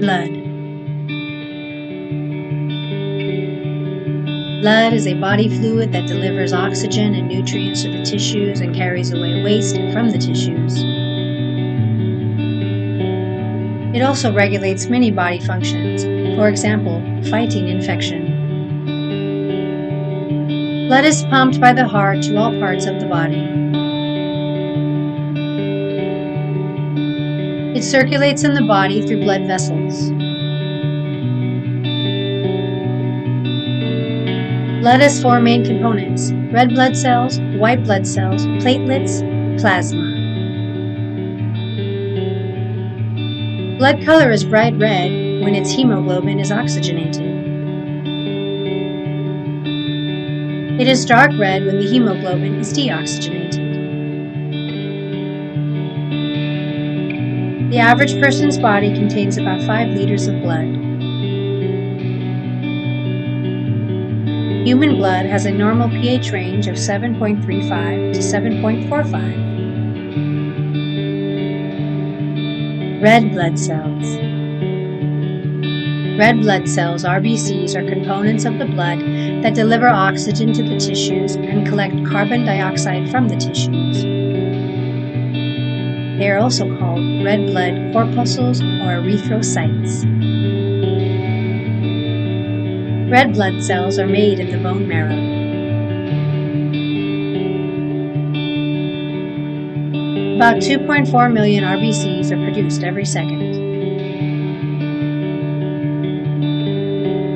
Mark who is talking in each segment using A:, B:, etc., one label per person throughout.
A: Blood. Blood is a body fluid that delivers oxygen and nutrients to the tissues and carries away waste from the tissues. It also regulates many body functions, for example, fighting infection. Blood is pumped by the heart to all parts of the body. It circulates in the body through blood vessels. Blood has four main components: red blood cells, white blood cells, platelets, plasma. Blood color is bright red when its hemoglobin is oxygenated. It is dark red when the hemoglobin is deoxygenated. The average person's body contains about 5 liters of blood. Human blood has a normal pH range of 7.35 to 7.45. Red blood cells. Red blood cells, RBCs, are components of the blood that deliver oxygen to the tissues and collect carbon dioxide from the tissues. They are also called red blood corpuscles or erythrocytes. Red blood cells are made in the bone marrow. About 2.4 million RBCs are produced every second.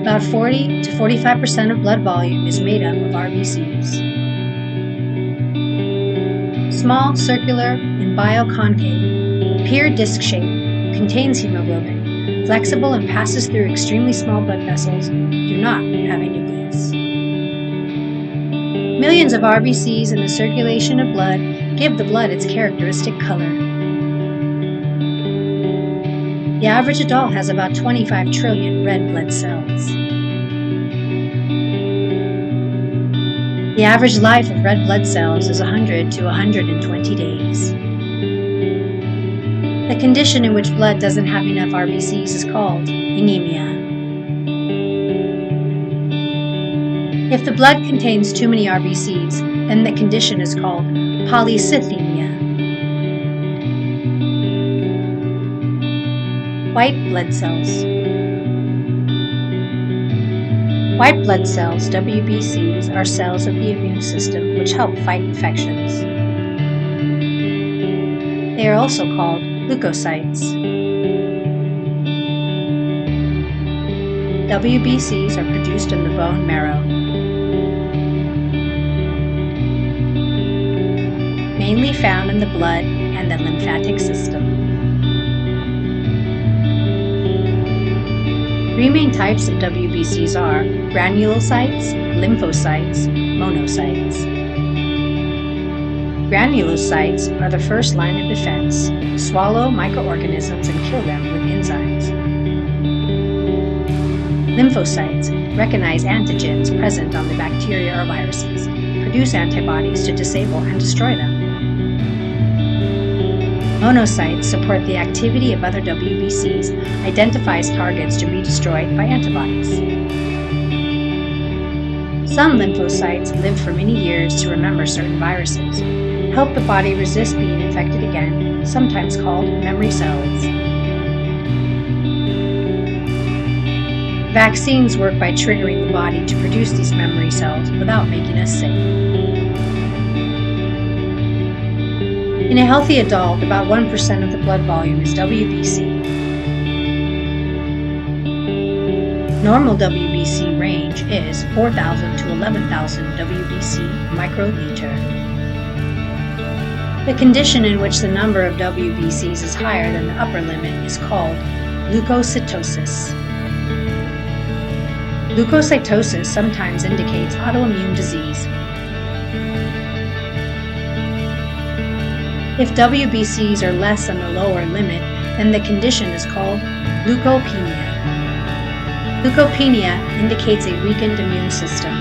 A: About 40 to 45% of blood volume is made up of RBCs. Small, circular, and bioconcave, pure disc shape, contains hemoglobin, flexible and passes through extremely small blood vessels, do not have a nucleus. Millions of RBCs in the circulation of blood give the blood its characteristic color. The average adult has about 25 trillion red blood cells. The average life of red blood cells is 100 to 120 days. The condition in which blood doesn't have enough RBCs is called anemia. If the blood contains too many RBCs, then the condition is called polycythemia. White blood cells. White blood cells, WBCs, are cells of the immune system which help fight infections. They are also called leukocytes. WBCs are produced in the bone marrow. Mainly found in the blood and the lymphatic system. 3 main types of WBCs are granulocytes, lymphocytes, monocytes. Granulocytes are the first line of defense, swallow microorganisms and kill them with enzymes. Lymphocytes recognize antigens present on the bacteria or viruses, produce antibodies to disable and destroy them. Monocytes support the activity of other WBCs, identifies targets to be destroyed by antibodies. Some lymphocytes live for many years to remember certain viruses, help the body resist being infected again, sometimes called memory cells. Vaccines work by triggering the body to produce these memory cells without making us sick. In a healthy adult, about 1% of the blood volume is WBC. Normal WBC range is 4,000 to 11,000 WBC microliter. The condition in which the number of WBCs is higher than the upper limit is called leukocytosis. Leukocytosis sometimes indicates autoimmune disease. If WBCs are less than the lower limit, then the condition is called leukopenia. Leukopenia indicates a weakened immune system.